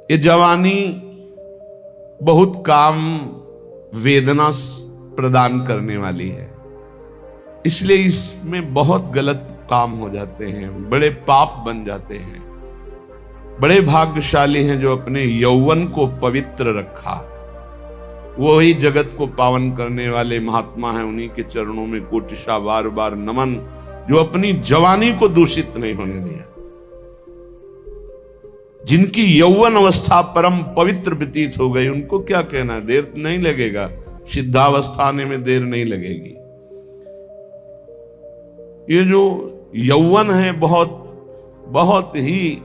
ये जवानी बहुत काम वेदना प्रदान करने वाली है, इसलिए इसमें बहुत गलत काम हो जाते हैं, बड़े पाप बन जाते हैं। बड़े भाग्यशाली हैं जो अपने यौवन को पवित्र रखा। वो ही जगत को पावन करने वाले महात्मा हैं, उन्हीं के चरणों में कोटिशा बार बार नमन, जो अपनी जवानी को दूषित नहीं होने दिया, जिनकी यौवन अवस्था परम पवित्र व्यतीत हो गई। उनको क्या कहना, देर नहीं लगेगा, सिद्धावस्था आने में देर नहीं लगेगी। ये जो यौवन है बहुत ही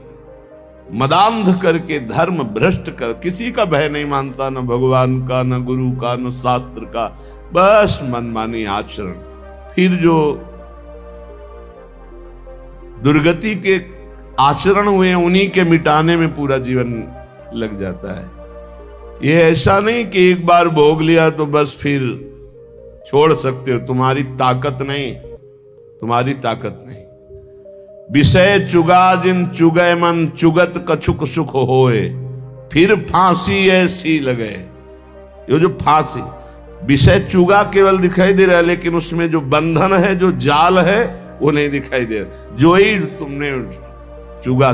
मदांध करके, धर्म भ्रष्ट कर, किसी का भय नहीं मानता, न भगवान का, न गुरु का, न शास्त्र का, बस मनमानी आचरण। फिर जो दुर्गति के आचरण हुए उन्हीं के मिटाने में पूरा जीवन लग जाता है। ये ऐसा नहीं कि एक बार भोग लिया तो बस फिर छोड़ सकते हो, तुम्हारी ताकत नहीं, तुम्हारी ताकत नहीं। विषय चुगा जिन चुगय मन, चुगत कछुक सुख होए, फिर फांसी ऐसी लगे। ये जो फांसी, विषय चुगा केवल दिखाई दे रहा है, लेकिन उसमें जो बंधन है, जो जाल है, वो नहीं दिखाई दे रहा। जो ही तुमने चुगा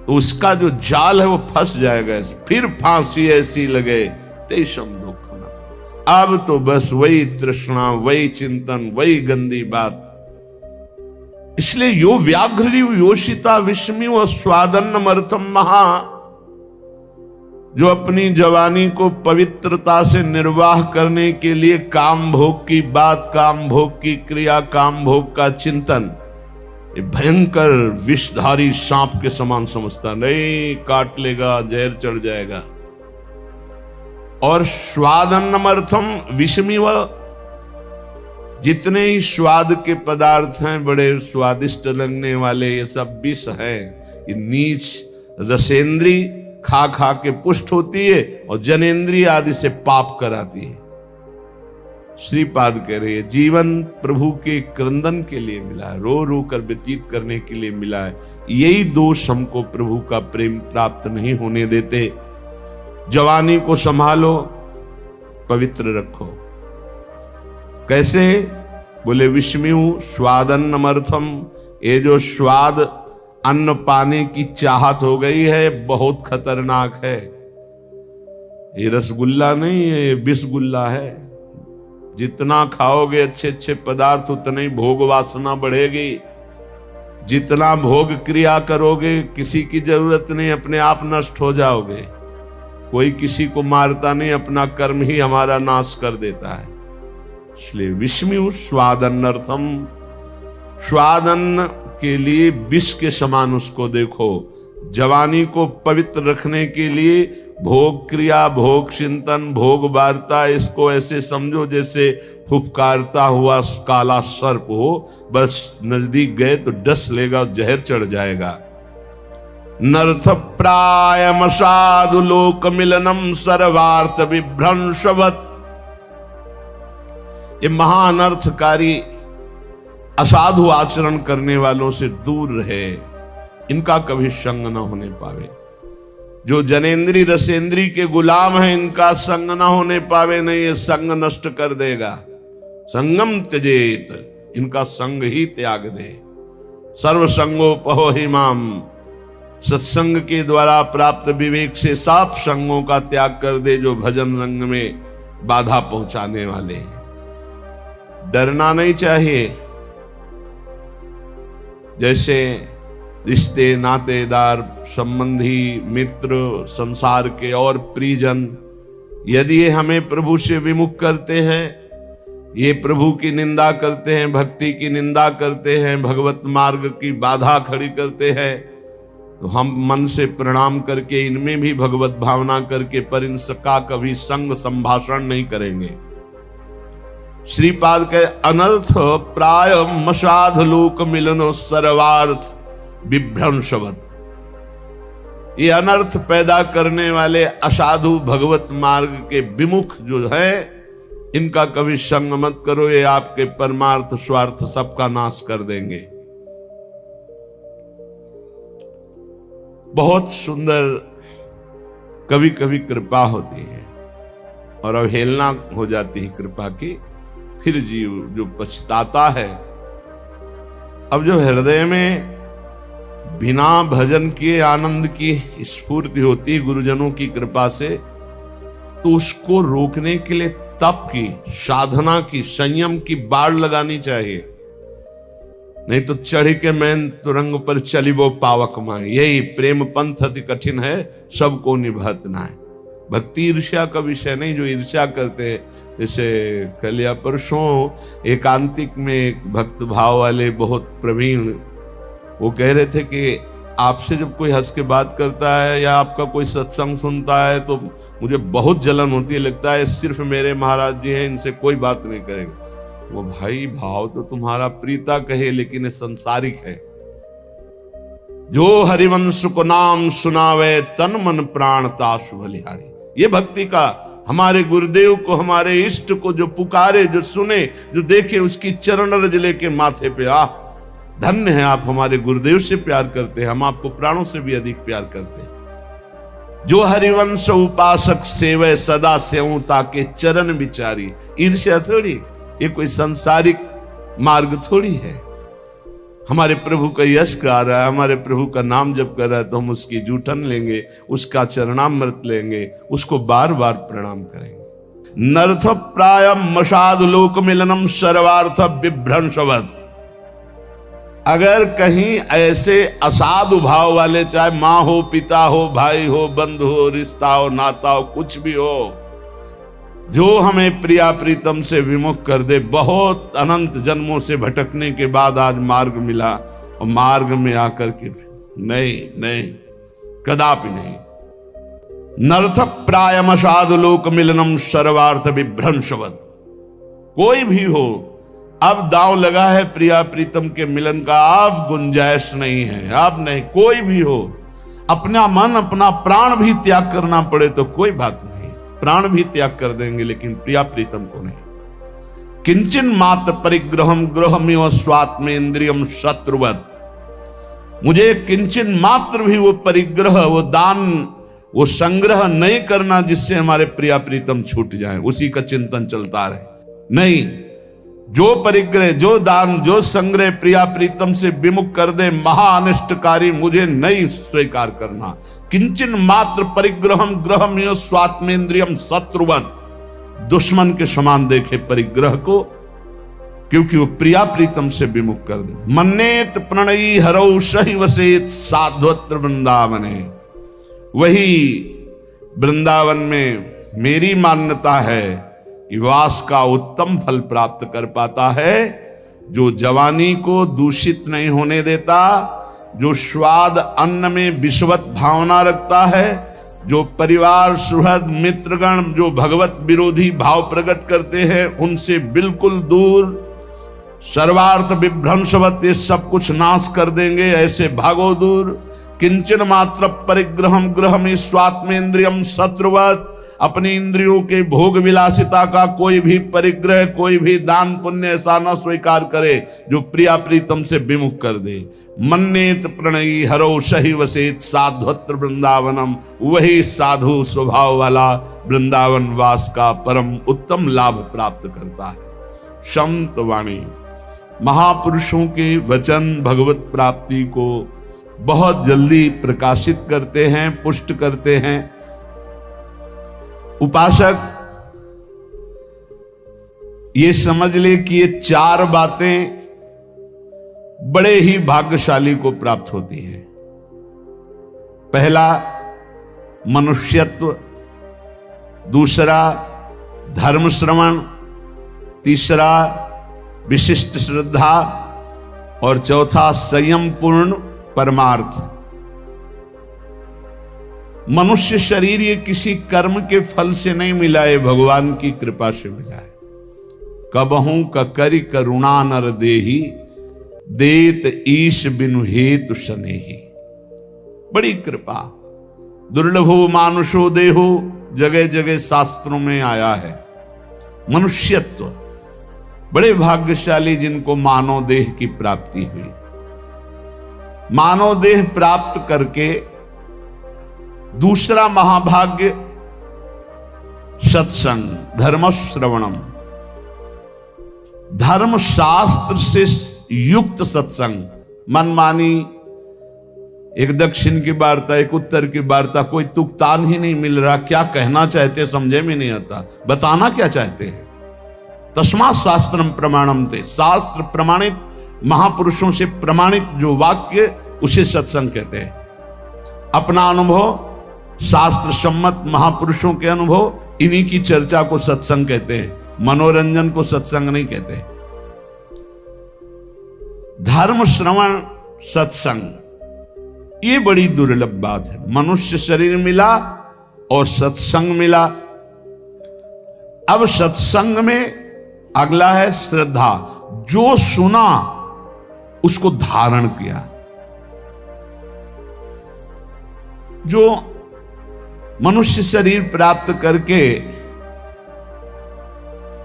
तो उसका जो जाल है वो फंस जाएगा। फिर फांसी ऐसी लगे तेषम दुख न। अब तो बस वही तृष्णा, वही चिंतन, वही गंदी बात। इसलिए यो व्याघ्री योषिता विस्मी व स्वादन्नमर्थम महा, जो अपनी जवानी को पवित्रता से निर्वाह करने के लिए काम भोग की बात, काम भोग की क्रिया, काम भोग का चिंतन ये भयंकर विषधारी सांप के समान समझता, नहीं काट लेगा, जहर चढ़ जाएगा। और स्वादन्नमर्थम विषमी व, जितने ही स्वाद के पदार्थ हैं, बड़े स्वादिष्ट लगने वाले, ये सब विष हैं। ये नीच रसेंद्री खा खा के पुष्ट होती है और जनेंद्रिय आदि से पाप कराती है। श्रीपाद कह रहे हैं जीवन प्रभु के क्रंदन के लिए मिला है, रो रो कर व्यतीत करने के लिए मिला है। यही दोष हमको प्रभु का प्रेम प्राप्त नहीं होने देते। जवानी को संभालो, पवित्र रखो। कैसे? बोले विस्म्यु स्वादन्नमर्थम, ये जो स्वाद अन्न पाने की चाहत हो गई है बहुत खतरनाक है। ये रसगुल्ला नहीं है, ये बिस्गुल्ला है। जितना खाओगे अच्छे अच्छे पदार्थ उतना ही भोग वासना बढ़ेगी। जितना भोग क्रिया करोगे किसी की जरूरत नहीं, अपने आप नष्ट हो जाओगे। कोई किसी को मारता नहीं, अपना कर्म ही हमारा नाश कर देता है। इसलिए विस्म्यु स्वादन्नर्थम, स्वादन्न के लिए विष के समान उसको देखो। जवानी को पवित्र रखने के लिए भोग क्रिया, भोग चिंतन, भोग वार्ता, इसको ऐसे समझो जैसे फुफकारता हुआ काला सर्प हो। बस नजदीक गए तो डस लेगा, जहर चढ़ जाएगा। नर्थ प्रायम साधु लोक मिलनम सर्वार्थ विभ्रंशवत, ये महाअनर्थकारी असाधु आचरण करने वालों से दूर रहे, इनका कभी संग न होने पावे। जो जनेंद्री रसेंद्री के गुलाम हैं, इनका संग न होने पावे, नहीं ये संग नष्ट कर देगा। संगम त्यजेत, इनका संग ही त्याग दे। सर्व संगोपहो हिमाम, सत्संग के द्वारा प्राप्त विवेक से साफ संगों का त्याग कर दे, जो भजन रंग में बाधा पहुंचाने वाले हैं। डरना नहीं चाहिए। जैसे रिश्ते, नातेदार, संबंधी, मित्र, संसार के और परिजन यदि ये हमें प्रभु से विमुख करते हैं, ये प्रभु की निंदा करते हैं, भक्ति की निंदा करते हैं, भगवत मार्ग की बाधा खड़ी करते हैं, तो हम मन से प्रणाम करके इनमें भी भगवत भावना करके पर इनका कभी संग संभाषण नहीं करेंगे। श्रीपाद के अनर्थ प्राय मसाध लोक मिलनो सर्वार्थ विभ्रंशवत, ये अनर्थ पैदा करने वाले असाधु भगवत मार्ग के विमुख जो है, इनका कभी संग मत करो। ये आपके परमार्थ स्वार्थ सबका नाश कर देंगे। बहुत सुंदर कभी कभी कृपा होती है और अवहेलना हो जाती है कृपा की। फिर जीव जो पछताता है, अब जो हृदय में बिना भजन किए आनंद की स्फूर्ति होती है गुरुजनों की कृपा से, तो उसको रोकने के लिए तप की, साधना की, संयम की बाड़ लगानी चाहिए। नहीं तो चढ़ के मैन तुरंग पर चलिबो पावक माए, यही प्रेम पंथ अति कठिन है, सबको निभत ना है। भक्ति ईर्ष्या का विषय नहीं, जो ईर्ष्या करते हैं। जैसे कल या परसों एकांतिक में एक भक्त भाव वाले बहुत प्रवीण, वो कह रहे थे कि आपसे जब कोई हंस के बात करता है या आपका कोई सत्संग सुनता है तो मुझे बहुत जलन होती है, लगता है सिर्फ मेरे महाराज जी हैं, इनसे कोई बात नहीं करेगा। वो भाई भाव तो तुम्हारा प्रीता कहे, लेकिन ये संसारिक है। जो हरिवंश को नाम सुनावे, तन मन प्राण तासु बलिहारी। ये भक्ति का, हमारे गुरुदेव को, हमारे इष्ट को जो पुकारे, जो सुने, जो देखे, उसकी चरण रज लेके माथे पे धन्य है आप हमारे गुरुदेव से प्यार करते हैं, हम आपको प्राणों से भी अधिक प्यार करते हैं। जो हरिवंश उपासक सेवय, सदा सेवं ताके चरण विचारी। ईर्ष्या थोड़ी, ये कोई सांसारिक मार्ग थोड़ी है। हमारे प्रभु का यश गा रहा है, हमारे प्रभु का नाम जप कर रहा है, तो हम उसकी जूठन लेंगे, उसका चरणामृत लेंगे, उसको बार बार प्रणाम करेंगे। नर्थ प्राय मशाद लोक मिलनम सर्वार्थ विभ्रंशवत। अगर कहीं ऐसे असाधु भाव वाले, चाहे माँ हो, पिता हो, भाई हो, बंधु हो, रिश्ता हो, नाता हो, कुछ भी हो, जो हमें प्रिया प्रीतम से विमुख कर दे, बहुत अनंत जन्मों से भटकने के बाद आज मार्ग मिला, और मार्ग में आकर के नहीं, कदापि नहीं। नर्थ प्रायम साधु लोक मिलनम सर्वार्थ विभ्रंशवत। कोई भी हो, अब दांव लगा है प्रिया प्रीतम के मिलन का, अब गुंजाइश नहीं है, अब नहीं। कोई भी हो, अपना मन, अपना प्राण भी त्याग करना पड़े तो कोई बात नहीं, प्राण भी त्याग कर देंगे, लेकिन प्रिया प्रीतम को नहीं। किंचन मात्र परिग्रहम गृहमिव स्वात्म इंद्रियम शत्रुवत। मुझे किंचन मात्र भी वो परिग्रह, वो दान, वो संग्रह नहीं करना जिससे हमारे प्रिया प्रीतम छूट जाए, उसी का चिंतन चलता रहे। नहीं, जो परिग्रह, जो दान, जो संग्रह प्रिया प्रीतम से विमुख कर दे, महा अनिष्टकारी, मुझे नहीं स्वीकार करना। किंचन मात्र परिग्रहम गृहमिव स्वात्मेन्द्रियम शत्रुवत। दुश्मन के समान देखे परिग्रह को, क्योंकि वो प्रिया प्रीतम से विमुख कर दे। मन्नेत प्रणयी हरौ सहि वसेत साध्वत्र वृंदावने। वही वृंदावन में मेरी मान्यता है कि वास का उत्तम फल प्राप्त कर पाता है, जो जवानी को दूषित नहीं होने देता, जो स्वाद अन्न में विषवत भावना रखता है, जो परिवार सुहृद मित्रगण जो भगवत विरोधी भाव प्रकट करते हैं उनसे बिल्कुल दूर, सर्वार्थ विभ्रंशवत, ये सब कुछ नाश कर देंगे, ऐसे भागो दूर। किंचन मात्र परिग्रहम गृहमि स्वात्मेन्द्रियम शत्रुवत। अपनी इंद्रियों के भोग विलासिता का कोई भी परिग्रह, कोई भी दान पुण्य ऐसा न स्वीकार करे जो प्रिया प्रीतम से विमुख कर दे। मन्नेत प्रणयी हरो सहि वसेत साध्वत्र वृंदावनम। वही साधु स्वभाव वाला वृंदावन वास का परम उत्तम लाभ प्राप्त करता है। संत वाणी, महापुरुषों के वचन भगवत प्राप्ति को बहुत जल्दी प्रकाशित करते हैं, पुष्ट करते हैं। उपासक ये समझ ले कि ये चार बातें बड़े ही भाग्यशाली को प्राप्त होती हैं। पहला मनुष्यत्व, दूसरा धर्म श्रवण, तीसरा विशिष्ट श्रद्धा और चौथा संयम पूर्ण परमार्थ। मनुष्य शरीर ये किसी कर्म के फल से नहीं मिला है, भगवान की कृपा से मिला है। कबहू ककरि करुणा नर देही, देत ईश बिनु हेतु सनेही। बड़ी कृपा, दुर्लभो मानुषो देहो, जगह जगह शास्त्रों में आया है। मनुष्यत्व, बड़े भाग्यशाली जिनको मानव देह की प्राप्ति हुई। मानव देह प्राप्त करके दूसरा महाभाग्य सत्संग, धर्म श्रवणम, धर्म शास्त्र से युक्त सत्संग। मनमानी एक दक्षिण की वार्ता, एक उत्तर की वार्ता, कोई तुकतान ही नहीं मिल रहा, क्या कहना चाहते समझे में नहीं आता, बताना क्या चाहते हैं। तस्मात् शास्त्रम प्रमाणम थे, शास्त्र प्रमाणित महापुरुषों से प्रमाणित जो वाक्य उसे सत्संग कहते हैं। अपना अनुभव, शास्त्र सम्मत महापुरुषों के अनुभव, इन्हीं की चर्चा को सत्संग कहते हैं, मनोरंजन को सत्संग नहीं कहते। धर्म श्रवण सत्संग, ये बड़ी दुर्लभ बात है। मनुष्य शरीर मिला और सत्संग मिला। अब सत्संग में अगला है श्रद्धा, जो सुना उसको धारण किया। जो मनुष्य शरीर प्राप्त करके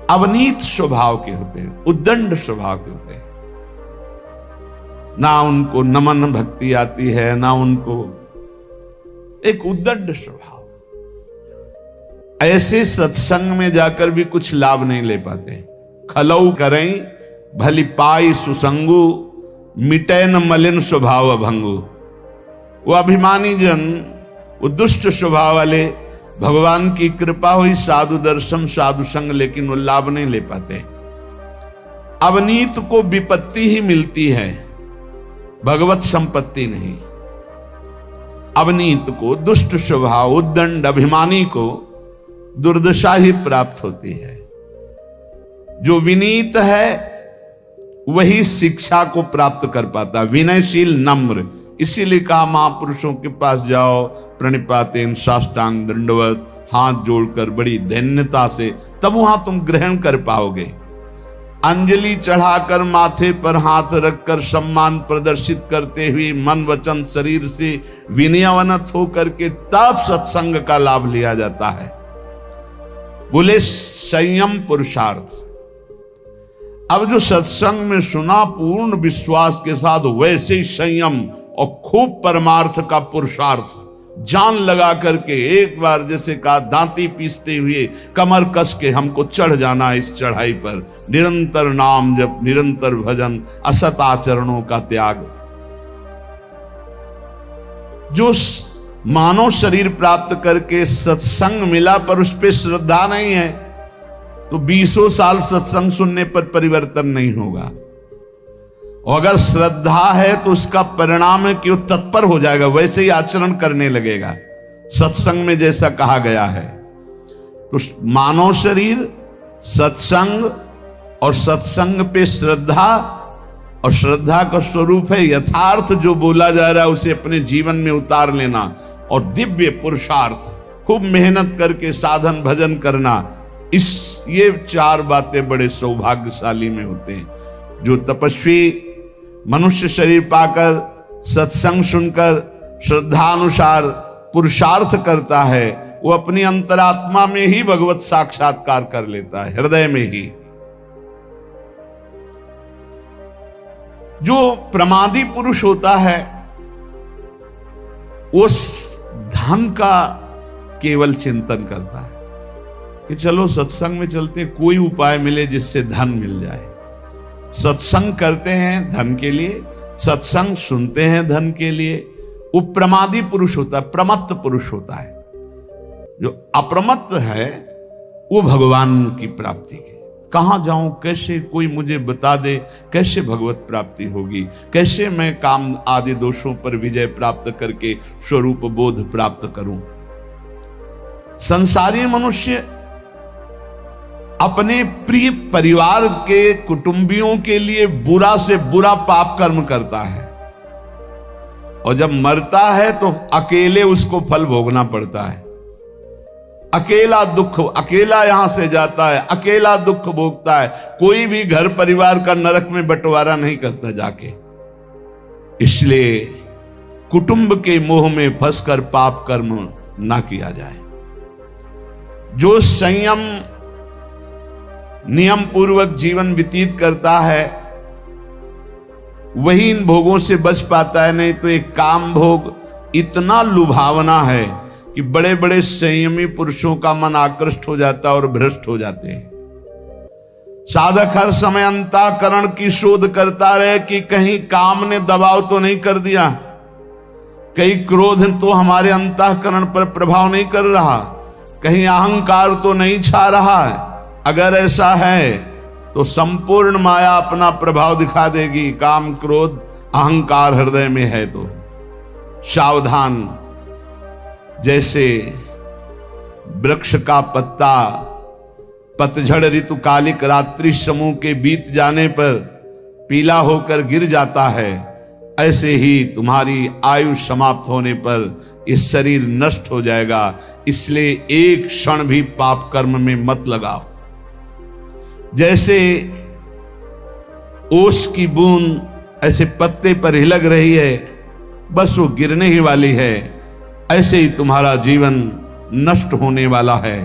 अवनीत स्वभाव के होते हैं, उद्दंड स्वभाव के होते हैं, ना उनको नमन भक्ति आती है, ना उनको, एक उद्दंड स्वभाव, ऐसे सत्संग में जाकर भी कुछ लाभ नहीं ले पाते। खलऊ करें भली पाई सुसंगु, मिटे न मलिन स्वभाव भंगु। वो अभिमानी जन, वो दुष्ट स्वभाव वाले, भगवान की कृपा हुई, साधु दर्शन साधु संग, लेकिन वो लाभ नहीं ले पाते। अवनीत को विपत्ति ही मिलती है, भगवत संपत्ति नहीं। अवनीत को, दुष्ट स्वभाव, उद्दंड अभिमानी को दुर्दशा ही प्राप्त होती है। जो विनीत है वही शिक्षा को प्राप्त कर पाता, विनयशील नम्र। इसीलिए कहा महापुरुषों के पास जाओ, प्रणिपातेन साष्टांग दंडवत, हाथ जोड़कर बड़ी धन्यता से, तब वहां तुम ग्रहण कर पाओगे। अंजलि चढ़ाकर माथे पर हाथ रखकर सम्मान प्रदर्शित करते हुए मन वचन शरीर से विनयवनत होकर के तब सत्संग का लाभ लिया जाता है। बोले संयम पुरुषार्थ। अब जो सत्संग में सुना पूर्ण विश्वास के साथ, वैसे ही संयम और खूब परमार्थ का पुरुषार्थ, जान लगा करके एक बार जैसे कहा, दांती पीसते हुए कमर कस के हमको चढ़ जाना इस चढ़ाई पर। निरंतर नाम जप, निरंतर भजन, असत आचरणों का त्याग। जो मानव शरीर प्राप्त करके सत्संग मिला पर उस पर श्रद्धा नहीं है, तो 20 साल सत्संग सुनने पर परिवर्तन नहीं होगा। और अगर श्रद्धा है तो उसका परिणाम है कि वो तत्पर हो जाएगा, वैसे ही आचरण करने लगेगा, सत्संग में जैसा कहा गया है। तो मानव शरीर, सत्संग और सत्संग पे श्रद्धा, और श्रद्धा का स्वरूप है यथार्थ जो बोला जा रहा है उसे अपने जीवन में उतार लेना, और दिव्य पुरुषार्थ, खूब मेहनत करके साधन भजन करना। ये 4 बातें बड़े सौभाग्यशाली में होते हैं। जो तपस्वी मनुष्य शरीर पाकर सत्संग सुनकर श्रद्धानुसार पुरुषार्थ करता है, वो अपनी अंतरात्मा में ही भगवत साक्षात्कार कर लेता है, हृदय में ही। जो प्रमादी पुरुष होता है वो धन का केवल चिंतन करता है कि चलो सत्संग में चलते, कोई उपाय मिले जिससे धन मिल जाए। सत्संग करते हैं धन के लिए, सत्संग सुनते हैं धन के लिए। वो प्रमादी पुरुष होता है, प्रमत्त पुरुष होता है। जो अप्रमत्त है वो भगवान की प्राप्ति के, कहां जाऊं, कैसे कोई मुझे बता दे, कैसे भगवत प्राप्ति होगी, कैसे मैं काम आदि दोषों पर विजय प्राप्त करके स्वरूप बोध प्राप्त करूं। संसारी मनुष्य अपने प्रिय परिवार के कुटुंबियों के लिए बुरा से बुरा पाप कर्म करता है, और जब मरता है तो अकेले उसको फल भोगना पड़ता है। अकेला दुख, अकेला यहां से जाता है, अकेला दुख भोगता है। कोई भी घर परिवार का नरक में बंटवारा नहीं करता जाके। इसलिए कुटुंब के मोह में फंसकर पाप कर्म ना किया जाए। जो संयम नियम पूर्वक जीवन व्यतीत करता है वही इन भोगों से बच पाता है। नहीं तो एक काम भोग इतना लुभावना है कि बड़े बड़े संयमी पुरुषों का मन आकृष्ट हो जाता है और भ्रष्ट हो जाते हैं। साधक हर समय अंतःकरण की शोध करता रहे कि कहीं काम ने दबाव तो नहीं कर दिया, कहीं क्रोध तो हमारे अंतःकरण पर प्रभाव नहीं कर रहा, कहीं अहंकार तो नहीं छा रहा है। अगर ऐसा है तो संपूर्ण माया अपना प्रभाव दिखा देगी। काम क्रोध अहंकार हृदय में है तो सावधान। जैसे वृक्ष का पत्ता पतझड़ ऋतुकालिक रात्रि समूह के बीत जाने पर पीला होकर गिर जाता है, ऐसे ही तुम्हारी आयु समाप्त होने पर इस शरीर नष्ट हो जाएगा। इसलिए एक क्षण भी पाप कर्म में मत लगाओ। जैसे ओस की बूंद ऐसे पत्ते पर हिलक रही है, बस वो गिरने ही वाली है, ऐसे ही तुम्हारा जीवन नष्ट होने वाला है।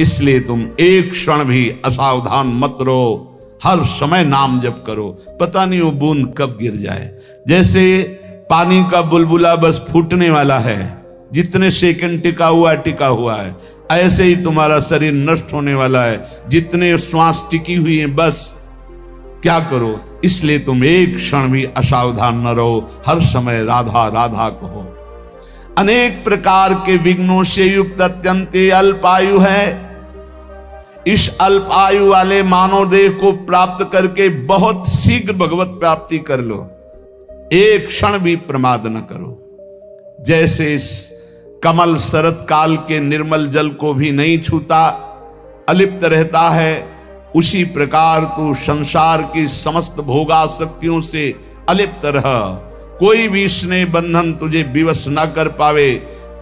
इसलिए तुम एक क्षण भी असावधान मत रहो, हर समय नाम जप करो, पता नहीं वो बूंद कब गिर जाए। जैसे पानी का बुलबुला बस फूटने वाला है, जितने सेकंड टिका हुआ है, ऐसे ही तुम्हारा शरीर नष्ट होने वाला है। जितने श्वास टिकी हुई है, बस क्या करो। इसलिए तुम एक क्षण भी असावधान न रहो, हर समय राधा राधा कहो। अनेक प्रकार के विघ्नों से युक्त अत्यंत अल्पायु है। इस अल्प आयु वाले मानव देह को प्राप्त करके बहुत शीघ्र भगवत प्राप्ति कर लो, एक क्षण भी प्रमाद न करो। जैसे कमल शरत काल के निर्मल जल को भी नहीं छूता, अलिप्त रहता है, उसी प्रकार तू संसार की समस्त भोगासक्तियों से अलिप्त रह। कोई भी स्नेह बंधन तुझे विवश न कर पावे।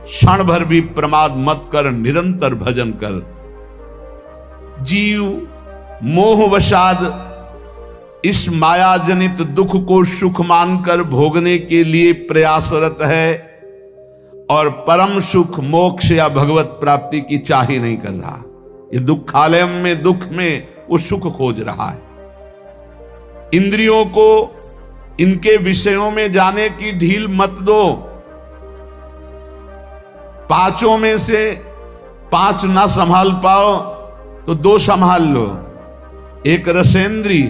क्षण भर भी प्रमाद मत कर, निरंतर भजन कर। जीव मोहवशाद इस माया जनित दुख को सुख मानकर भोगने के लिए प्रयासरत है और परम सुख मोक्ष या भगवत प्राप्ति की चाह ही नहीं कर रहा। ये दुखालय में दुख में वो सुख खोज रहा है। इंद्रियों को इनके विषयों में जाने की ढील मत दो। पांचों में से 5 ना संभाल पाओ तो 2 संभाल लो, एक रसेंद्री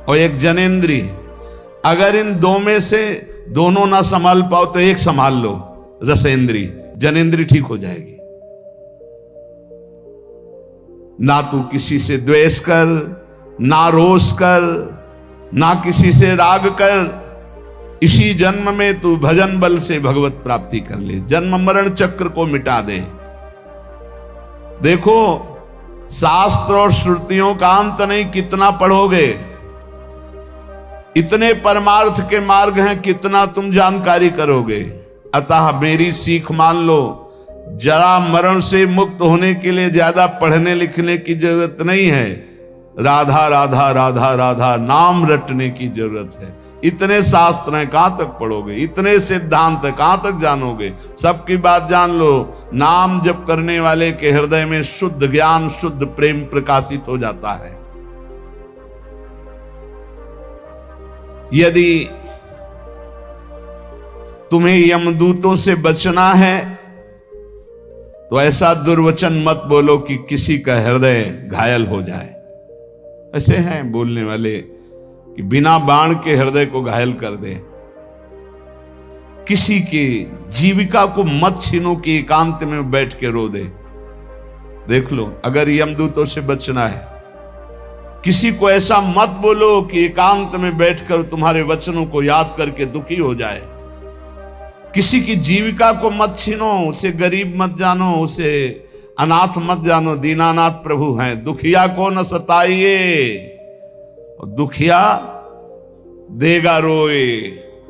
और एक जनेंद्री। अगर इन 2 में से दोनों ना संभाल पाओ तो एक संभाल लो, रसेंद्री। जनेंद्री ठीक हो जाएगी। ना तू किसी से द्वेष कर, ना रोष कर, ना किसी से राग कर। इसी जन्म में तू भजन बल से भगवत प्राप्ति कर ले, जन्म मरण चक्र को मिटा दे। देखो, शास्त्र और श्रुतियों का अंत नहीं, कितना पढ़ोगे। इतने परमार्थ के मार्ग हैं, कितना तुम जानकारी करोगे। अतः मेरी सीख मान लो, जरा मरण से मुक्त होने के लिए ज्यादा पढ़ने लिखने की जरूरत नहीं है। राधा राधा राधा राधा नाम रटने की जरूरत है। इतने शास्त्र हैं, कहां तक पढ़ोगे। इतने सिद्धांत है, कहां तक जानोगे। सबकी बात जान लो। नाम जप करने वाले के हृदय में शुद्ध ज्ञान शुद्ध प्रेम प्रकाशित हो जाता है। यदि तुम्हें यमदूतों से बचना है तो ऐसा दुर्वचन मत बोलो कि किसी का हृदय घायल हो जाए। ऐसे हैं बोलने वाले कि बिना बाण के हृदय को घायल कर दे। किसी की जीविका को मत छीनो कि एकांत में बैठ के रो दे। देख लो, अगर यमदूतों से बचना है, किसी को ऐसा मत बोलो कि एकांत में बैठकर तुम्हारे वचनों को याद करके दुखी हो जाए। किसी की जीविका को मत छीनो, उसे गरीब मत जानो, उसे अनाथ मत जानो। दीनानाथ प्रभु हैं। दुखिया को न सताइए, दुखिया देगा रोए,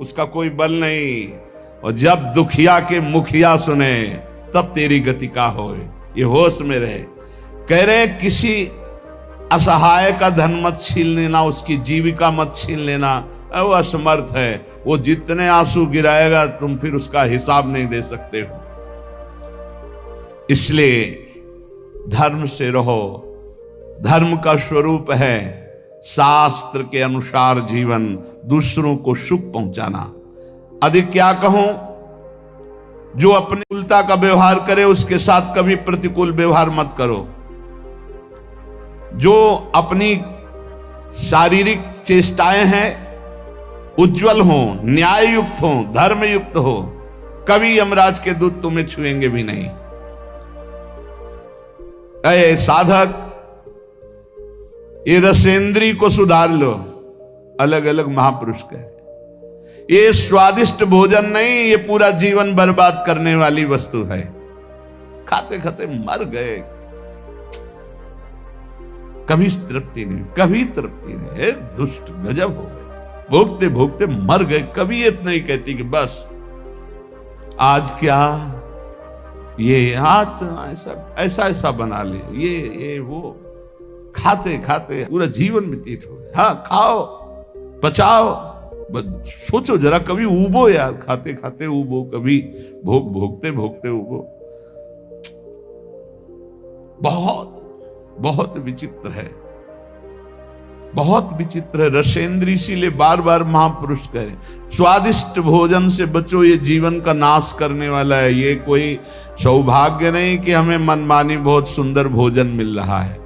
उसका कोई बल नहीं। और जब दुखिया के मुखिया सुने तब तेरी गति का होए। ये होश में रहे। कह रहे किसी असहाय का धन मत छीन लेना, उसकी जीविका मत छीन लेना। वो असमर्थ है, वो जितने आंसू गिराएगा तुम फिर उसका हिसाब नहीं दे सकते हो। इसलिए धर्म से रहो। धर्म का स्वरूप है शास्त्र के अनुसार जीवन, दूसरों को सुख पहुंचाना। अधिक क्या कहूं, जो अपने उल्टा का व्यवहार करे उसके साथ कभी प्रतिकूल व्यवहार मत करो। जो अपनी शारीरिक चेष्टाएं हैं उज्जवल हो, न्याय युक्त हो, धर्म युक्त हो, कभी यमराज के दूत तुम्हें छुएंगे भी नहीं। अरे साधक, ये रसेंद्री को सुधार लो। अलग अलग महापुरुष कहे ये स्वादिष्ट भोजन नहीं, ये पूरा जीवन बर्बाद करने वाली वस्तु है। खाते खाते मर गए, कभी तृप्ति नहीं, कभी तृप्ति नहीं। हे दुष्ट, गजब हो गए, भोगते भोगते मर गए। कभी ये नहीं कहती कि बस आज क्या ये हाथ ऐसा ऐसा बना ले, ये वो खाते खाते पूरा जीवन व्यतीत हो गया। हाँ, खाओ, पचाओ, सोचो जरा, कभी उबो यार, खाते खाते उबो, कभी भोगते भोगते उबो। बहुत बहुत विचित्र है, बहुत विचित्र है। रसेंद्री इसीलिए बार बार महापुरुष कह रहे स्वादिष्ट भोजन से बचो, ये जीवन का नाश करने वाला है। ये कोई सौभाग्य नहीं कि हमें मनमानी बहुत सुंदर भोजन मिल रहा है।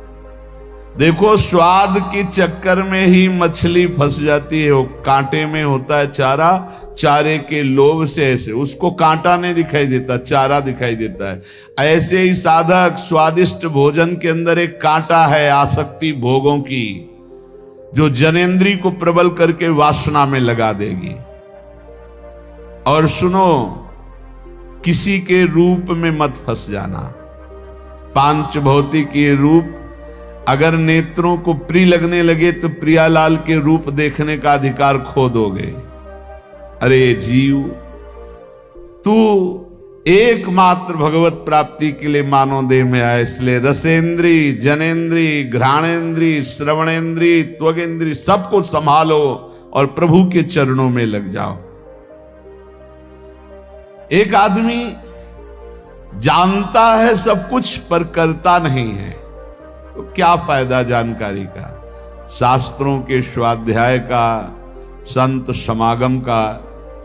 देखो, स्वाद के चक्कर में ही मछली फंस जाती है। वो कांटे में होता है चारा, चारे के लोभ से ऐसे उसको कांटा नहीं दिखाई देता, चारा दिखाई देता है। ऐसे ही साधक, स्वादिष्ट भोजन के अंदर एक कांटा है, आसक्ति भोगों की, जो जनेंद्री को प्रबल करके वासना में लगा देगी। और सुनो, किसी के रूप में मत फंस जाना। पांच भौतिक ये रूप अगर नेत्रों को प्रिय लगने लगे तो प्रियालाल के रूप देखने का अधिकार खो दोगे। अरे जीव, तू एकमात्र भगवत प्राप्ति के लिए मानव देह में आए, इसलिए रसेंद्री, जनेंद्री, घ्राणेंद्री, श्रवणेंद्री, त्वगेंद्री सबको संभालो और प्रभु के चरणों में लग जाओ। एक आदमी जानता है सब कुछ पर करता नहीं है, तो क्या फायदा जानकारी का, शास्त्रों के स्वाध्याय का, संत समागम का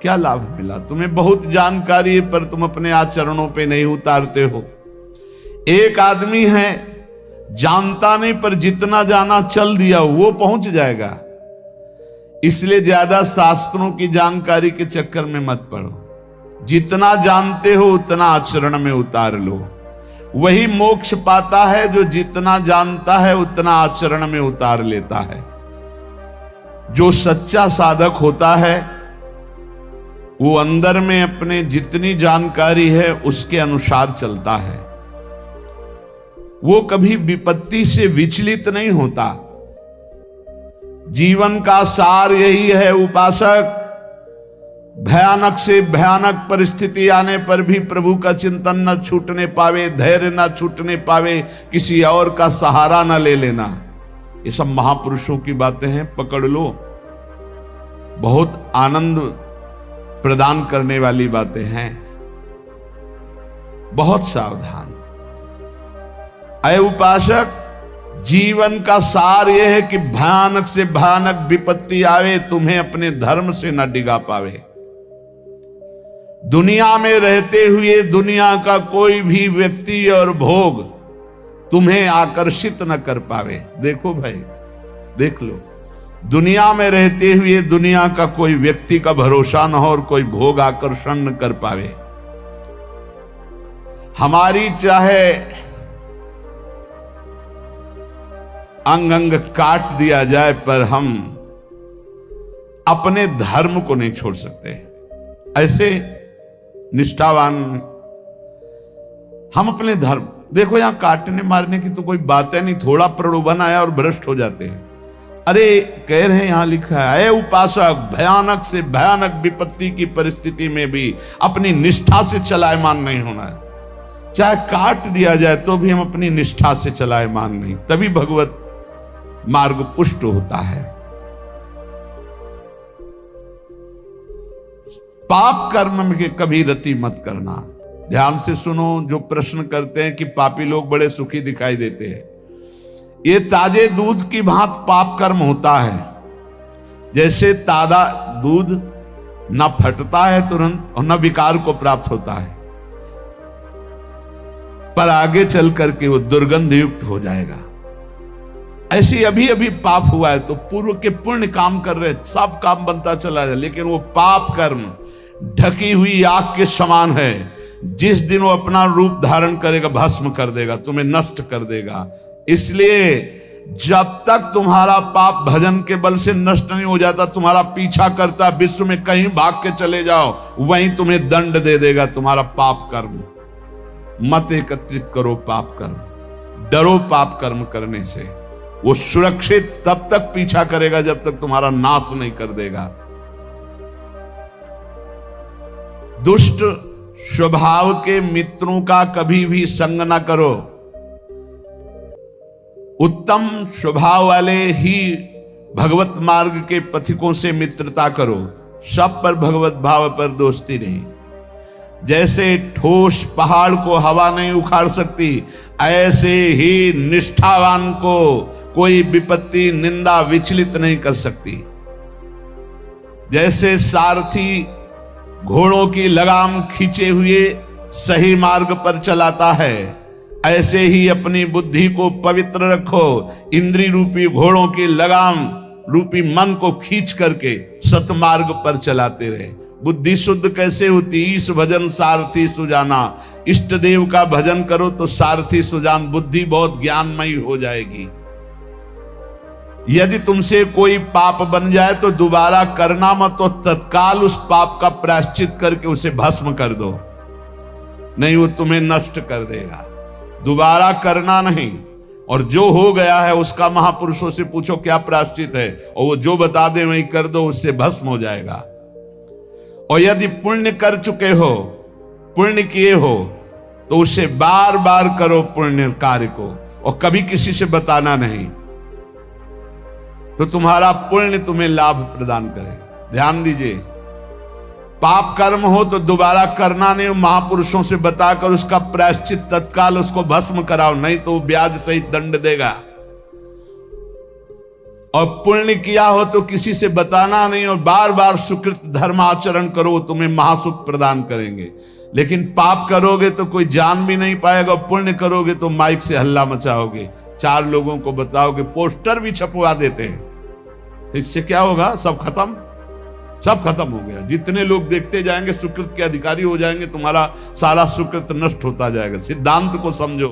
क्या लाभ मिला? तुम्हें बहुत जानकारी है पर तुम अपने आचरणों पे नहीं उतारते हो। एक आदमी है जानता नहीं पर जितना जाना चल दिया वो पहुंच जाएगा। इसलिए ज्यादा शास्त्रों की जानकारी के चक्कर में मत पड़ो। जितना जानते हो उतना आचरण में उतार लो। वही मोक्ष पाता है जो जितना जानता है उतना आचरण में उतार लेता है। जो सच्चा साधक होता है वो अंदर में अपने जितनी जानकारी है उसके अनुसार चलता है। वो कभी विपत्ति से विचलित नहीं होता। जीवन का सार यही है उपासक, भयानक से भयानक परिस्थिति आने पर भी प्रभु का चिंतन न छूटने पावे, धैर्य न छूटने पावे, किसी और का सहारा न ले लेना। ये सब महापुरुषों की बातें हैं, पकड़ लो। बहुत आनंद प्रदान करने वाली बातें हैं। बहुत सावधान। अय उपासक, जीवन का सार यह है कि भयानक से भयानक विपत्ति आवे, तुम्हें अपने धर्म से न डिगा पावे। दुनिया में रहते हुए दुनिया का कोई भी व्यक्ति और भोग तुम्हें आकर्षित न कर पावे। देखो भाई, देख लो, दुनिया में रहते हुए दुनिया का कोई व्यक्ति का भरोसा न हो और कोई भोग आकर्षण न कर पावे। हमारी चाहे अंग अंग काट दिया जाए पर हम अपने धर्म को नहीं छोड़ सकते। ऐसे निष्ठावान हम अपने धर्म, देखो यहां काटने मारने की तो कोई बात है नहीं, थोड़ा प्रलोभन आया और भ्रष्ट हो जाते हैं। अरे कह रहे हैं, यहां लिखा है, अय उपासक, भयानक से भयानक विपत्ति की परिस्थिति में भी अपनी निष्ठा से चलायमान नहीं होना है। चाहे काट दिया जाए तो भी हम अपनी निष्ठा से चलायमान नहीं, तभी भगवत मार्ग पुष्ट होता है। पाप कर्म में कभी रति मत करना। ध्यान से सुनो, जो प्रश्न करते हैं कि पापी लोग बड़े सुखी दिखाई देते हैं, ये ताजे दूध की भांत पाप कर्म होता है। जैसे ताजा दूध न फटता है तुरंत और न विकार को प्राप्त होता है, पर आगे चल करके वो दुर्गंध युक्त हो जाएगा। ऐसे अभी अभी पाप हुआ है तो पूर्व के पुण्य काम कर रहे, सब काम बनता चला जाए, लेकिन वो पाप कर्म ढकी हुई आग के समान है। जिस दिन वो अपना रूप धारण करेगा भस्म कर देगा, तुम्हें नष्ट कर देगा। इसलिए जब तक तुम्हारा पाप भजन के बल से नष्ट नहीं हो जाता, तुम्हारा पीछा करता, विश्व में कहीं भाग के चले जाओ, वहीं तुम्हें दंड दे देगा तुम्हारा पाप कर्म। मत एकत्रित करो पाप कर्म, डरो पाप कर्म करने से। वो सुरक्षित तब तक पीछा करेगा जब तक तुम्हारा नाश नहीं कर देगा। दुष्ट स्वभाव के मित्रों का कभी भी संग ना करो। उत्तम स्वभाव वाले ही भगवत मार्ग के पथिकों से मित्रता करो। सब पर भगवत भाव पर दोस्ती नहीं। जैसे ठोस पहाड़ को हवा नहीं उखाड़ सकती, ऐसे ही निष्ठावान को कोई विपत्ति निंदा विचलित नहीं कर सकती। जैसे सारथी घोड़ों की लगाम खींचे हुए सही मार्ग पर चलाता है, ऐसे ही अपनी बुद्धि को पवित्र रखो। इंद्रिय रूपी घोड़ों की लगाम रूपी मन को खींच करके सतमार्ग पर चलाते रहे। बुद्धि शुद्ध कैसे होती? ईश भजन सारथी सुजाना। इष्ट देव का भजन करो तो सारथी सुजान, बुद्धि बहुत ज्ञानमयी हो जाएगी। यदि तुमसे कोई पाप बन जाए तो दोबारा करना मत, तो तत्काल उस पाप का प्रायश्चित करके उसे भस्म कर दो, नहीं वो तुम्हें नष्ट कर देगा। दोबारा करना नहीं। और जो हो गया है उसका महापुरुषों से पूछो क्या प्रायश्चित है, और वो जो बता दे वही कर दो, उससे भस्म हो जाएगा। और यदि पुण्य कर चुके हो, पुण्य किए हो, तो उसे बार बार करो पुण्य कार्य को, और कभी किसी से बताना नहीं, तो तुम्हारा पुण्य तुम्हें लाभ प्रदान करेगा। ध्यान दीजिए, पाप कर्म हो तो दोबारा करना नहीं, महापुरुषों से बताकर उसका प्रायश्चित तत्काल उसको भस्म कराओ, नहीं तो वो ब्याज सहित दंड देगा। और पुण्य किया हो तो किसी से बताना नहीं, और बार बार सुकृत धर्माचरण करो, वो तुम्हें महासुख प्रदान करेंगे। लेकिन पाप करोगे तो कोई जान भी नहीं पाएगा, पुण्य करोगे तो माइक से हल्ला मचाओगे, 4 लोगों को बताओगे, पोस्टर भी छपवा देते हैं। इससे क्या होगा? सब खत्म हो गया। जितने लोग देखते जाएंगे सुकृत के अधिकारी हो जाएंगे, तुम्हारा सारा सुकृत नष्ट होता जाएगा। सिद्धांत को समझो।